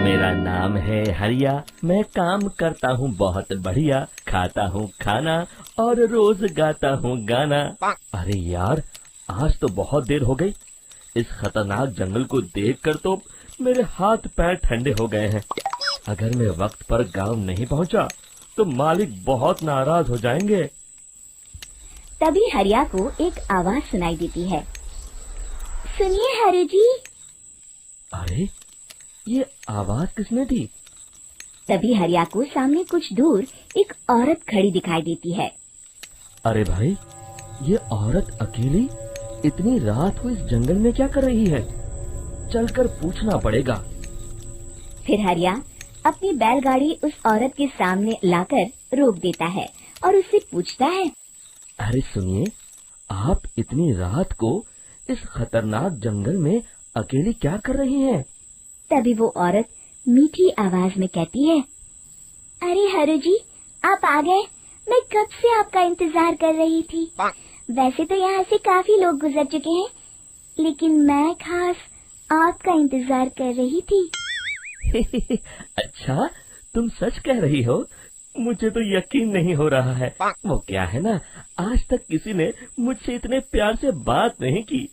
मेरा नाम है हरिया, मैं काम करता हूँ बहुत बढ़िया, खाता हूँ खाना और रोज गाता हूँ गाना। अरे यार, आज तो बहुत देर हो गई। इस खतरनाक जंगल को देखकर तो मेरे हाथ पैर ठंडे हो गए हैं। अगर मैं वक्त पर गांव नहीं पहुंचा तो मालिक बहुत नाराज हो जाएंगे। तभी हरिया को एक आवाज सुनाई देती है। सुनिए हरि जी। अरे, ये आवाज किसने दी? तभी हरिया को सामने कुछ दूर एक औरत खड़ी दिखाई देती है। अरे भाई, ये औरत अकेली इतनी रात को इस जंगल में क्या कर रही है? चलकर पूछना पड़ेगा। फिर हरिया अपनी बैलगाड़ी उस औरत के सामने लाकर रोक देता है और उससे पूछता है। अरे सुनिए, आप इतनी रात को इस खतरनाक जंगल में अकेली क्या कर रही हैं? तभी वो औरत मीठी आवाज में कहती है। अरे हरि जी, आप आ गए। मैं कब से आपका इंतजार कर रही थी। वैसे तो यहाँ से काफी लोग गुजर चुके हैं, लेकिन मैं खास आपका इंतजार कर रही थी। अच्छा, तुम सच कह रही हो? मुझे तो यकीन नहीं हो रहा है। वो क्या है ना, आज तक किसी ने मुझसे इतने प्यार से बात नहीं की।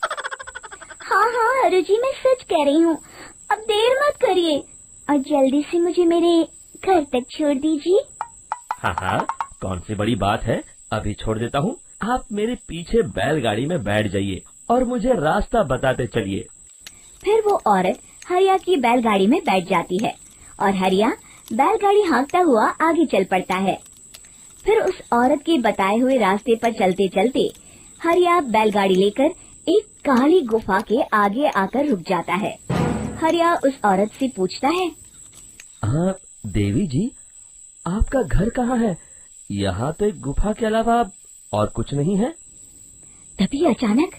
हाँ हाँ हरि जी, मैं सच कह रही हूँ। अब देर मत करिए और जल्दी से मुझे मेरे घर तक छोड़ दीजिए। हाँ हाँ, कौन सी बड़ी बात है, अभी छोड़ देता हूँ। आप मेरे पीछे बैलगाड़ी में बैठ जाइए और मुझे रास्ता बताते चलिए। फिर वो औरत हरिया की बैलगाड़ी में बैठ जाती है और हरिया बैलगाड़ी हाँकता हुआ आगे चल पड़ता है। फिर उस औरत के बताए हुए रास्ते पर चलते चलते हरिया बैलगाड़ी लेकर एक काली गुफा के आगे आकर रुक जाता है। हरिया उस औरत से पूछता है। हाँ देवी जी, आपका घर कहाँ है? यहाँ तो एक गुफा के अलावा और कुछ नहीं है। तभी अचानक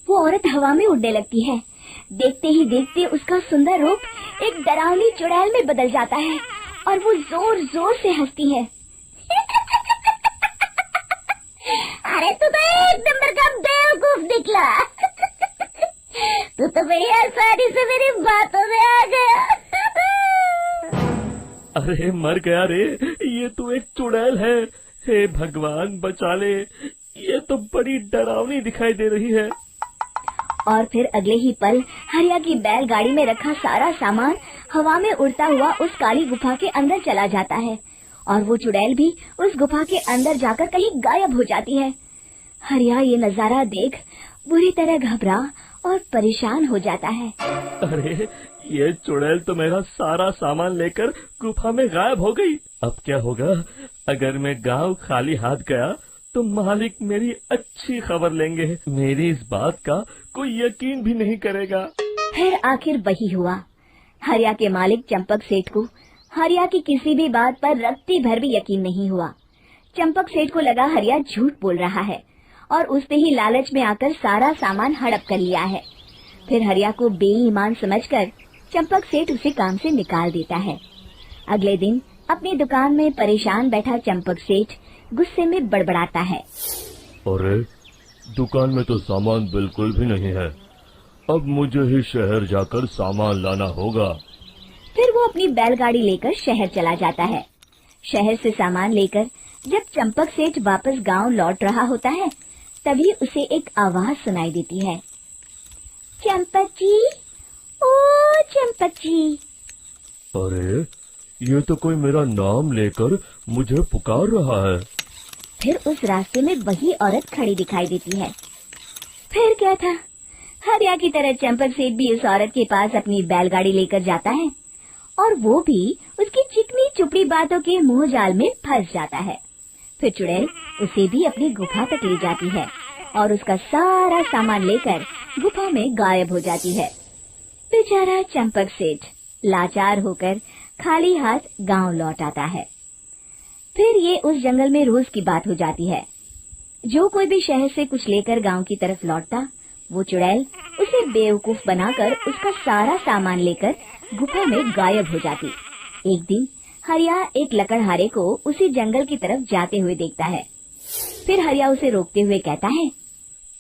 वो औरत हवा में उड़ने लगती है। देखते ही देखते उसका सुंदर रूप एक डरावनी चुड़ैल में बदल जाता है और वो जोर जोर से हंसती है। अरे तू तो एक नंबर का बेवकूफ निकला। तू तो बड़ी आसानी से मेरी बातों में आ गया। अरे मर गया रे, ये तो एक चुड़ैल है। हे भगवान बचा ले, ये तो बड़ी डरावनी दिखाई दे रही है। और फिर अगले ही पल हरिया की बैलगाड़ी में रखा सारा सामान हवा में उड़ता हुआ उस काली गुफा के अंदर चला जाता है और वो चुड़ैल भी उस गुफा के अंदर जाकर कहीं गायब हो जाती है। हरिया ये नजारा देख बुरी तरह घबरा और परेशान हो जाता है। अरे, ये चुड़ैल तो मेरा सारा सामान लेकर गुफा में गायब हो गई। अब क्या होगा? अगर मैं गांव खाली हाथ गया तो मालिक मेरी अच्छी खबर लेंगे। मेरी इस बात का कोई यकीन भी नहीं करेगा। फिर आखिर वही हुआ। हरिया के मालिक चंपक सेठ को हरिया की किसी भी बात पर रत्ती भर भी यकीन नहीं हुआ। चंपक सेठ को लगा हरिया झूठ बोल रहा है और उसने ही लालच में आकर सारा सामान हड़प कर लिया है। फिर हरिया को बेईमान समझकर चंपक सेठ उसे काम से निकाल देता है। अगले दिन अपनी दुकान में परेशान बैठा चंपक सेठ गुस्से में बड़बड़ाता है। अरे, दुकान में तो सामान बिल्कुल भी नहीं है। अब मुझे ही शहर जाकर सामान लाना होगा। फिर वो अपनी बैलगाड़ी लेकर शहर चला जाता है। शहर से सामान लेकर जब चंपक सेठ वापस गांव लौट रहा होता है, तभी उसे एक आवाज सुनाई देती है। चंपक जी, ओ चंपक जी। अरे, ये तो कोई मेरा नाम लेकर मुझे पुकार रहा है। फिर उस रास्ते में वही औरत खड़ी दिखाई देती है। फिर क्या था, हरिया की तरह चंपक सेठ भी उस औरत के पास अपनी बैलगाड़ी लेकर जाता है और वो भी उसकी चिकनी चुपड़ी बातों के मुंह जाल में फंस जाता है। फिर चुड़ैल उसे भी अपनी गुफा तक ले जाती है और उसका सारा सामान लेकर गुफा में गायब हो जाती है। बेचारा चंपक सेठ लाचार होकर खाली हाथ गांव लौट आता है। फिर ये उस जंगल में रोज की बात हो जाती है। जो कोई भी शहर से कुछ लेकर गांव की तरफ लौटता, वो चुड़ैल उसे बेवकूफ बनाकर उसका सारा सामान लेकर गुफा में गायब हो जाती। एक दिन हरिया एक लकड़हारे को उसी जंगल की तरफ जाते हुए देखता है। फिर हरिया उसे रोकते हुए कहता है।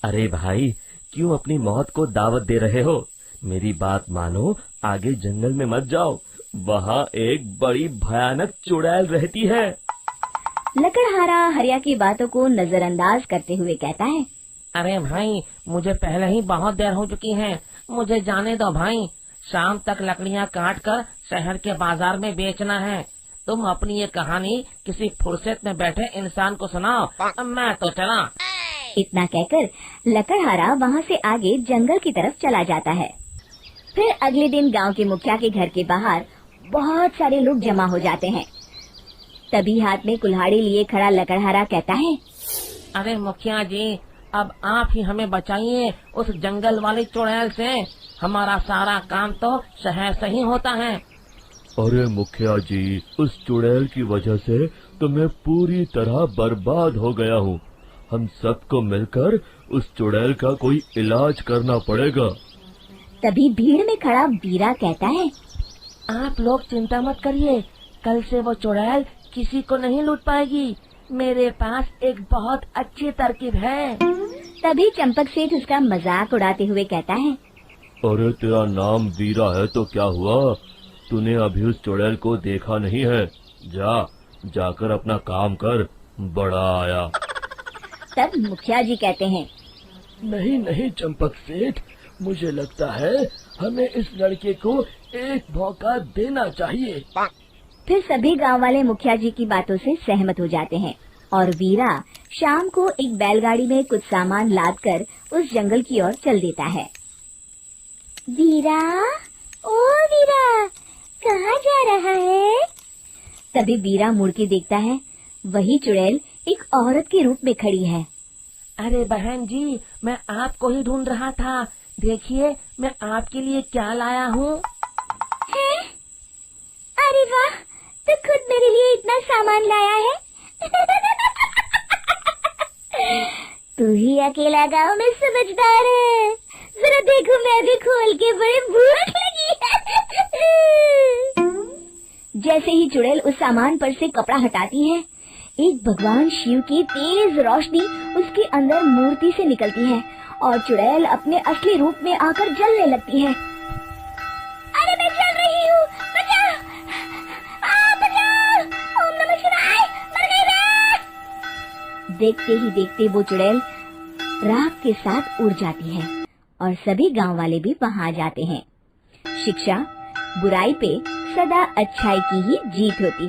अरे भाई, क्यों अपनी मौत को दावत दे रहे हो? मेरी बात मानो, आगे जंगल में मत जाओ, वहाँ एक बड़ी भयानक चुड़ैल रहती है। लकड़हारा हरिया की बातों को नजरअंदाज करते हुए कहता है, अरे भाई, मुझे पहले ही बहुत देर हो चुकी है, मुझे जाने दो भाई। शाम तक लकड़ियाँ काट कर शहर के बाजार में बेचना है। तुम अपनी ये कहानी किसी फुर्सत में बैठे इंसान को सुनाओ, मैं तो चला। इतना कहकर लकड़हारा वहाँ से आगे जंगल की तरफ चला जाता है। फिर अगले दिन गांव के मुखिया के घर के बाहर बहुत सारे लोग जमा हो जाते हैं। तभी हाथ में कुल्हाड़ी लिए खड़ा लकड़हारा कहता है, अरे मुखिया जी, अब आप ही हमें बचाइए उस जंगल वाली चुड़ैल से। हमारा सारा काम तो शहर से ही होता है। अरे मुखिया जी, उस चुड़ैल की वजह से तो मैं पूरी तरह बर्बाद हो गया हूँ। हम सबको मिलकर उस चुड़ैल का कोई इलाज करना पड़ेगा। तभी भीड़ में खड़ा वीरा कहता है, आप लोग चिंता मत करिए, कल से वो चुड़ैल किसी को नहीं लूट पाएगी। मेरे पास एक बहुत अच्छी तरकीब है। तभी चंपक सेठ उसका मजाक उड़ाते हुए कहता है, अरे तेरा नाम वीरा है तो क्या हुआ? तूने अभी उस चुड़ैल को देखा नहीं है? जाकर अपना काम कर, बड़ा आया। तब मुखिया जी कहते हैं, नहीं नहीं चंपक सेठ, मुझे लगता है हमें इस लड़के को एक मौका देना चाहिए। फिर सभी गांव वाले मुखिया जी की बातों से सहमत हो जाते हैं और वीरा शाम को एक बैलगाड़ी में कुछ सामान लादकर उस जंगल की ओर चल देता है। वीरा, ओ वीरा, कहाँ जा रहा है? तभी वीरा मुड़ के देखता है, वही चुड़ैल एक औरत के रूप में खड़ी है। अरे बहन जी, मैं आपको ही ढूंढ रहा था। देखिए, मैं आपके लिए क्या लाया हूँ। अरे वाह, तो खुद मेरे लिए इतना सामान लाया है। तू ही अकेला गांव में समझदार है। जरा देखो, मैं भी खोल के, बड़ी भूख लगी है। जैसे ही चुड़ैल उस सामान पर से कपड़ा हटाती है, एक भगवान शिव की तेज रोशनी उसके अंदर मूर्ति से निकलती है और चुड़ैल अपने असली रूप में आकर जलने लगती है। अरे मैं जल रही हूँ, बचाओ! बचाओ! ओम नमः शिवाय! मर गई मैं! देखते ही देखते वो चुड़ैल राख के साथ उड़ जाती है और सभी गांव वाले भी वहां जाते हैं। शिक्षा बुराई पे सदा अच्छाई की ही जीत होती है।